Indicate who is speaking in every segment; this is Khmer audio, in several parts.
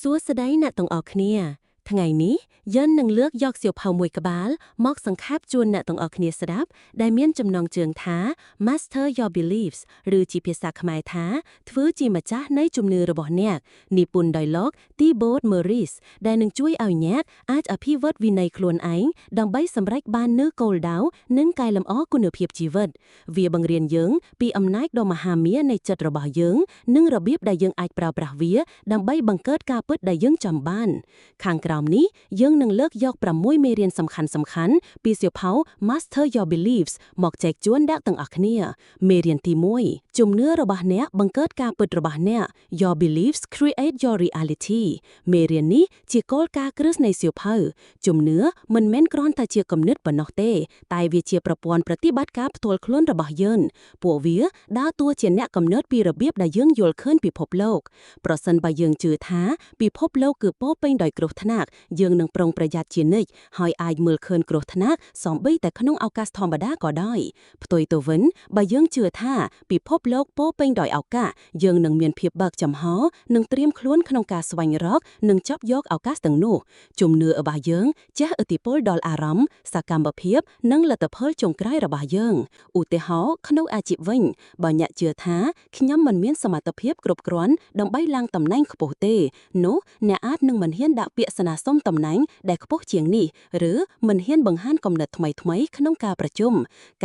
Speaker 1: សួស្តីអ្នកទាំងអស់គ្នាថ្ងៃនេះយើងនឹងលើកយកសៀវភៅមួយកក្បាលមកសង្ខេបជូនអ្នកទាំងអស់គ្នាស្ដាប់ដែលមានចំណងជើងថា Master Your Beliefs ឬជាភាសាខ្មែរថាធ្វើជាម្ចាស់នៃជំនឿរបស់អ្នកនិពន្ធដោយលោក Thibaut Maurice ដែលនឹងជួយឲ្យអ្នកអាចអភិវឌ្ឍវិន័យខ្លួនឯងដើម្បីសម្រេចបាននូវគោលដៅនិងកែលម្អគុណភាពជីវិតវាបង្រៀនយើងពីអំណាចដ៏មហាមានៃចិត្តរបស់យើងនិងរបៀបដែលយើងអាចប្រើប្រាស់វាដើម្បីបង្កើតការពិតដែលយើងចង់បានខាងក្រោមនេះយើងនឹងលើកយក6មេរៀនសំខាន់ៗពីសៀវភៅ Master Your Beliefs មកចែកជូនអ្នកទាំងអស់គ្នាមេរៀនទី1ជំនឿរបស់អ្នកបង្កើតការពិតរបស់អ្នក Your beliefs create your reality មេរៀននេះជាគោលការណ៍គ្រឹះនៃសៀវភៅជំនឿមិនមែនគ្រាន់តែជាគំនិតប៉ុណ្ណោះទេតែវាជាប្រព័ន្ធប្រតិបត្តិការផ្ទាល់ខ្លួនរបស់យើងពួកវាដើរតួជាអ្នកកំណត់ពីរបៀបដែលយើងយល់ឃើញពិភពលោកប្រសិនបើយើងជឿថាពិភពលោកគឺពោរពេញដោយគ្រោះថ្នាក់យើងនឹងប្រុងប្រយ័ត្នជានិច្ចហើយអាចមើលឃើញគ្រោះថ្នាក់សូម្បីតែក្នុងឱកាសធម្មតាក៏ដោយផ្ទុយទៅវិញបើយើងជឿថាពិភពលោកពោរពេញដោយឱកាសយើងនឹងមានភាពបើកចំហនិងត្រៀមខ្លួនក្នុងការស្វែងរកនិងចាប់យកឱកាសទាំងនោះជំនឿរបស់យើងជះឥទ្ធិពលដល់អារម្មណ៍សកម្មភាពនិងលទ្ធផលចុងក្រោយរបស់យើងឧទាហរណ៍ក្នុងអាជីពវិញបើអ្នកជឿថាខ្ញុំមិនមានសមត្ថភាពគ្រប់គ្រាន់ដើម្បីឡើងតំណែងខ្ពស់ទេនោះអ្នកអាចនឹងមិនហ៊ានដាក់ពាក្យស្នើសុំតំណែងដែលខ្ពស់ជាងនេះឬមិនហ៊ានបង្ហាញគំនិតថ្មីៗក្នុងការប្រជុំ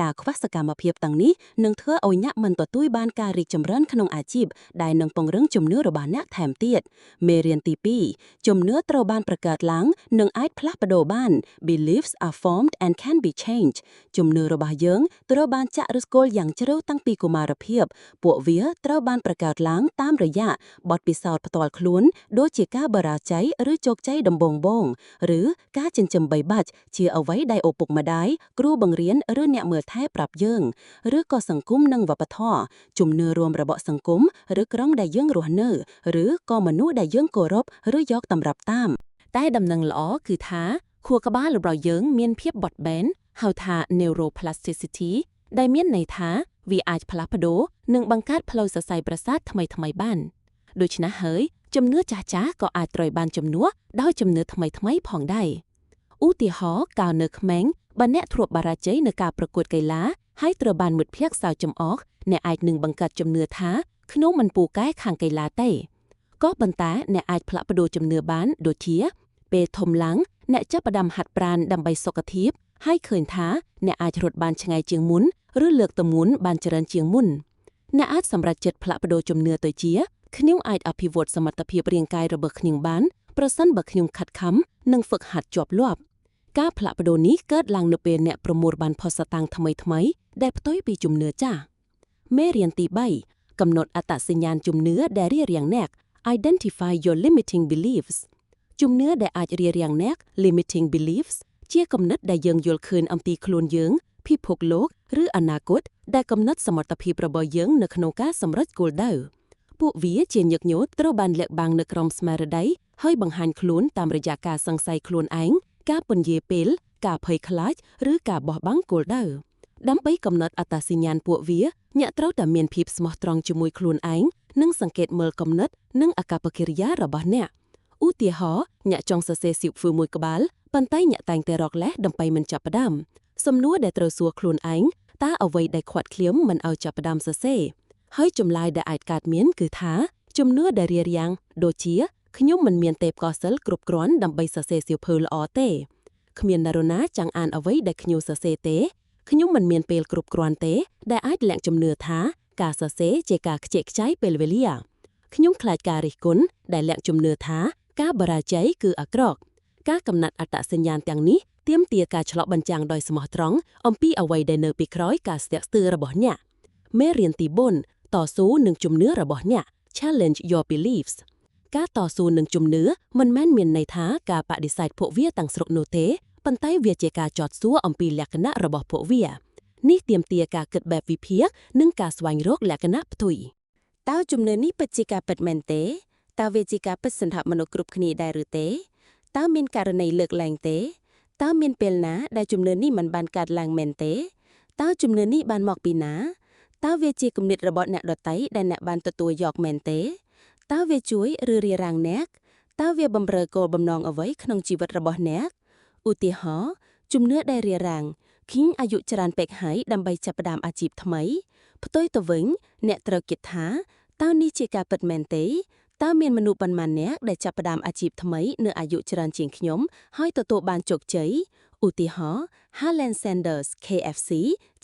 Speaker 1: ការខ្វះសកម្មភាពទាំងនេះនឹងធ្វើឲ្យអ្នកមិនទទួលបានការរីកចម្រើនក្នុងអាជីពដែលនឹងពង្រឹងជំនឿរបស់អ្នកថែមទៀតមេរៀនទី2ជំនឿត្រូវបានបង្កើតឡើងនិងអាចផ្លាស់ប្ដូរបាន Beliefs are formed and can be changed ជំនឿរបស់យើងត្រូវបានចាក់ឫសគល់យ៉ាងជ្រៅតាំងពីកុមារភាពពួកវាត្រូវបានបង្កើតឡើងតាមរយៈបទពិសោធន៍ផ្ទាល់ខ្លួនដូចជាការបរាជ័យឬជោគជ័យដំបូងៗឬការចិញ្ចឹមបីបាច់ជាអ្វីដែលឪពុកម្ដាយគ្រូបង្រៀនឬអ្នកមើលថែប្រាប់យើងឬក៏សង្គមនិងវប្បធម៌ជំនឿរួមរបស់សង្គមឬក្រុមដែលយើងរស់នៅឬក៏មនុស្សដែលយើងគោរពឬយកតម្រាប់តាមតែដំណឹងល្អគឺថាខួរក្បាលរបស់យើងមានភាពបត់បែនហៅថា neuroplasticity ដែលមានន័យថាវាអាចផ្លាស់ប្ដូរនិងបង្កើតផ្លូវសរសៃប្រសាទថ្មីៗបានដូច្នេះហើយជំនឿចាស់ៗក៏អាចត្រូវបានជំនួសដោយជំនឿថ្មីៗផងដែរឧទាហរណ៍កាលនៅក្មេងបើអ្នកធ្លាប់បរាជ័យនៅការប្រកួតកីឡាហើយត្រូវបានមិត្តភក្តិសើចចំអកអ្នកអាចនឹងបង្កើតជំនឿថាខ្ញុំមិនពូកែខាងកីឡាទេក៏ប៉ុន្តែអ្នកអាចផ្លាស់ប្ដូរជំនឿបានដូចជាពេលធំឡើងអ្នកចាប់ផ្ដើមហាត់ប្រាណដើម្បីសុខភាពហើយឃើញថាអ្នកអាចរត់បានឆ្ងាយជាងមុនឬលើកទម្ងន់បានច្រើនជាងមុនអ្នកអាចសម្រេចចិត្តផ្លាស់ប្ដូរជំនឿទៅជាខ្ញុំអាចអភិវឌ្ឍសមត្ថភាពរាងកាយរបស់ខ្ញុំបានប្រសិនបើខ្ញុំខិតខំនិងហ្វឹកហាត់ជាប់លាប់ការផ្លាស់ប្ដូរនេះកើតឡើងនៅពេលអ្នកប្រមូលបានភស្តុតាងថ្មីៗដែលផ្ទុយពីជំនឿចាស់មេរៀនទី3កំណត់អត្តសញ្ញាណជំនឿដែលរារាំងអ្នក Identify your limiting beliefs ជំនឿដែលអាចរារាំងអ្នក limiting beliefs ជាគំនិតដែលយើងយល់ឃើញអំពីខ្លួនយើងពិភពលោកឬអនាគតដែលកំណត់សមត្ថភាពរបស់យើងនៅក្នុងការសម្រេចគោលដៅពួកវាជាញឹកញាប់ត្រូវបានលាក់បាំងនៅក្រោមស្មារតីហើយបង្ហាញខ្លួនតាមរយៈការសង្ស័យខ្លួនឯងការពន្យាពេលការភ័យខ្លាចឬការបោះបង់គោលដៅដើម្បីកំណត់អត្តសញ្ញាណពួកវាអ្នកត្រូវតែមានភាពស្មោះត្រង់ជាមួយខ្លួនឯងនិងសង្កេតមើលគំនិតនិងអាកប្បកិរិយារបស់អ្នកឧទាហរណ៍អ្នកចង់សរសេរសៀវភៅមួយក្បាលប៉ុន្តែអ្នកតែងតែរកលេសដើម្បីមិនចាប់ផ្ដើមសំណួរដែលត្រូវសួរខ្លួនឯងតើអ្វីដែលខាត់ឃ្លាមមិនឲ្យចាប់ផ្ដើមសរសេរហើយចម្លើយដែលអាចកើតមានគឺថាជំនឿដែលរារាំងដូចជាខ្ញុំមិនមានទេពកោសល្យគ្រប់គ្រាន់ដើម្បីសរសេរសៀវភៅល្អទេគ្មាននរណាចង់អានអ្វីដែលខ្ញុំសរសេរទេខ្ញុំមិនមានពេលគ្រប់គ្រាន់ទេដែលអាចលាក់ជំនឿថាការសរសេរជាការខ្ជិះខ្ជាយពេលវេលាខ្ញុំខ្លាចការរិះគន់ដែលលាក់ជំនឿថាការបរាជ័យគឺអាក្រក់ការកំណត់អត្តសញ្ញាណទាំងនេះទាមទារការឆ្លុះបញ្ចាំងដោយស្មោះត្រង់អំពីអ្វីដែលនៅពីក្រោយការស្ទាក់ស្ទើររបស់អ្នកមេរៀនទី4តស៊ូនឹងជំនឿរបស់អ្នក Challenge your beliefs ការតស៊ូនឹងជំនឿមិនមែនមានន័យថាការបដិសេធពួកវាទាំងស្រុងនោះទេប៉ុន្តែវាជាការចោទសួរអំពីលក្ខណៈរបស់ពួកវានេះទាមទារការគិតបែបវិភាគនិងការស្វែងរកលក្ខណៈផ្ទុយតើជំនឿនេះពិតជាការពិតមែនទេតើវាជាការពិតសម្រាប់មនុស្សគ្រប់គ្នាដែរឬទេតើមានករណីលើកឡើងទេតើមានពេលណាដែលជំនឿនេះមិនបានកើតឡើងមែនទេតើជំនឿនេះបានមកពីណាតើវាជាគំនិតរបស់អ្នកដទៃដែលអ្នកបានទទួលយកមែនទេតើវាជួយឬរារាំងអ្នក តើវាបំរើគោលបំណងអ្វីក្នុងជីវិតរបស់អ្នកឧទាហរណ៍ជំនឿដែលរារាំងខ្ញុំអាយុច្រើនពេកហើយដើម្បីចាប់ផ្ដើមអាជីពថ្មីផ្ទុយទៅវិញអ្នកត្រូវគិតថាតើនេះជាការពិតមែនទេតើមានមនុស្សប៉ុន្មានអ្នកដែលចាប់ផ្ដើមអាជីពថ្មីនៅអាយុច្រើនជាងខ្ញុំហើយទទួលបានជោគជ័យឧទាហរណ៍ Harlan Sanders KFC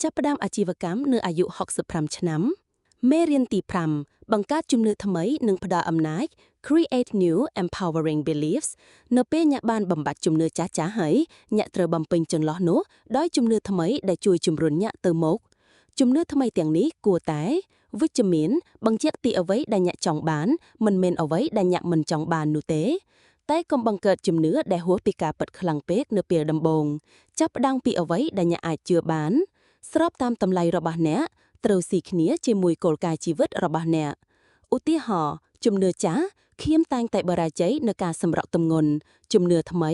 Speaker 1: ចាប់ផ្ដើមអាជីវកម្មនៅអាយុ65ឆ្នាំមេរៀនទី5បង្កើតជំនឿថ្មីនិងផ្ដល់អំណាច Create new empowering beliefs នៅពេលអ្នកបានបំបត្តិជំនឿចាស់ៗហើយអ្នកត្រូវបំពេញចន្លោះនោះដោយជំនឿថ្មីដែលជួយជំរុញអ្នកទៅមុខជំនឿថ្មីទាំងនេះគួរតែវិជ្ជមានបញ្ជាក់ពីអ្វីដែលអ្នកចង់បានមិនមែនអ្វីដែលអ្នកមិនចង់បាននោះទេតែកុំបង្កើតជំនឿដែលហួសពីការពិតខ្លាំងពេកនៅពេលដំបូងចាប់ផ្ដើមពីអ្វីដែលអ្នកអាចជឿបានស្របតាមតម្លៃរបស់អ្នកត្រូវស៊ីគ្នាជាមួយគោលការណ៍ជីវិតរបស់អ្នកឧទាហរណ៍ជំនឿចាស់ខ្ញុំតែងតែបរាជ័យនៅការសម្រកទម្ងន់ជំនឿថ្មី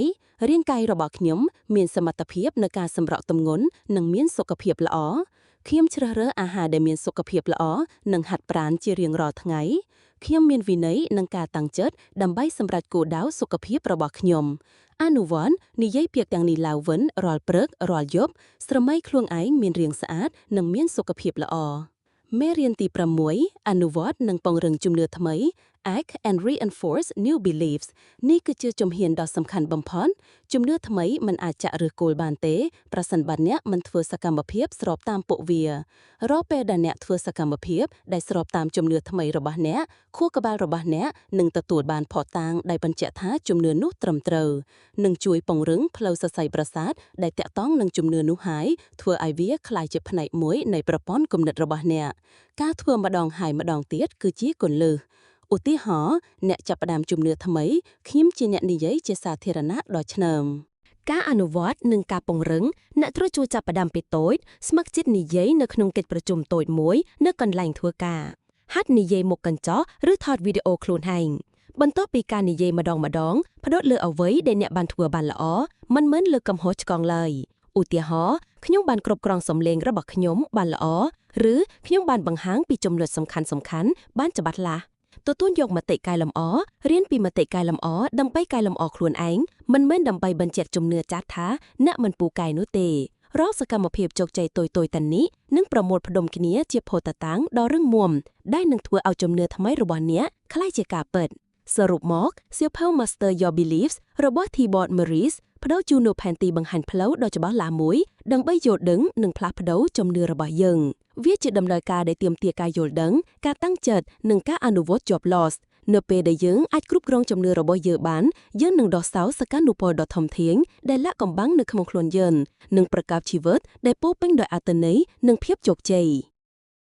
Speaker 1: រាងកាយរបស់ខ្ញុំមានសមត្ថភាពនៅការសម្រកទម្ងន់និងមានសុខភាពល្អខ្ញុំជ្រើសរើសអាហារដែលមានសុខភាពល្អនិងហាត់ប្រាណជារៀងរាល់ថ្ងៃខ្ញុំមានវិន័យនិងការតាំងចិត្តដើម្បីសម្រេចគោលដៅសុខភាពរបស់ខ្ញុំអនុវត្តនិយាយពាក្យទាំងនេះឡើងវិញរាល់ព្រឹករាល់យប់ស្រមៃខ្លួនឯងមានរាងស្អាតនិងមានសុខភាពល្អមេរៀនទី6អនុវត្តនិងពង្រឹងជំនឿថ្មី Act and reinforce new beliefs នេះគឺជាជំហានដ៏សំខាន់បំផុតជំនឿថ្មីមិនអាចចាក់ឫសគល់បានទេប្រសិនបើអ្នកមិនធ្វើសកម្មភាពស្របតាមពួកវារាល់ពេលដែលអ្នកធ្វើសកម្មភាពដែលស្របតាមជំនឿថ្មីរបស់អ្នកខួរក្បាលរបស់អ្នកនឹងទទួលបានភស្តុតាងដែលបញ្ជាក់ថាជំនឿនោះត្រឹមត្រូវនឹងជួយពង្រឹងផ្លូវសរសៃប្រសាទដែលតាក់ទងនឹងជំនឿនោះហើយធ្វើឲ្យវាក្លាយជាផ្នែកមួយនៃប្រព័ន្ធគំនិតរបស់អ្នកការធ្វើម្ដងហើយម្ដងទៀតគឺជាគន្លឹះឧទាហរណ៍អ្នកចាប់ផ្ដើមជំនឿថ្មីខ្ញុំជាអ្នកនិយាយជាសាធារណៈដ៏ឆ្នើមការអនុវត្តនិងការពង្រឹងអ្នកត្រូវជួយចាប់ផ្ដើមពីតូចស្ម័គ្រចិត្តនិយាយនៅក្នុងកិច្ចប្រជុំតូចមួយនៅកន្លែងធ្វើការហាត់និយាយមុខកញ្ចក់ឬថតវីដេអូខ្លួនឯងបន្ទាប់ពីការនិយាយម្ដងផ្ដោតលើអ្វីដែលអ្នកបានធ្វើបានល្អមិនមែនលើកំហុសឆ្គងឡើយឧទាហរណ៍ខ្ញុំបានគ្រប់គ្រងសំឡេងរបស់ខ្ញុំបានល្អឬខ្ញុំបានបង្ហាញពីចំណុចសំខាន់បានច្បាស់លាស់ទទួលយកមតិកែលម្អរៀនពីមតិកែលម្អដើម្បីកែលម្អខ្លួនឯងមិនមែនដើម្បីបញ្ជាក់ជំនឿចាស់ថាអ្នកមិនពូកែនោះទេរាល់សកម្មភាពជោគជ័យតូចៗទាំងនេះនឹងប្រមូលផ្ដុំគ្នាជាភស្តុតាងដ៏រឹងមាំដែលនឹងធ្វើឲ្យជំនឿថ្មីរបស់អ្នកក្លាយជាការពិតសរុបមកសៀវភៅ Master Your Beliefs របស់ Thibaut Maurice ផ្ដល់ជូននូវផែនទីបង្ហាញផ្លូវដ៏ច្បាស់លាស់មួយដើម្បីយល់ដឹងនិងផ្លាស់ប្ដូរជំនឿរបស់យើងវាជាដំណើរការដែលទាមទារការយល់ដឹងការតាំងចិត្តនិងការអនុវត្តជាប់លាស់នៅពេលដែលយើងអាចគ្រប់គ្រងជំនឿរបស់យើងបានយើងនឹងដោះស្រាយសក្តានុពលដ៏ធំធេងដែលលាក់កំបាំងនៅក្នុងខ្លួនយើងនិងប្រកបជីវិតដែលពោរពេញដោយអត្ថន័យនិងភាពជោគជ័យ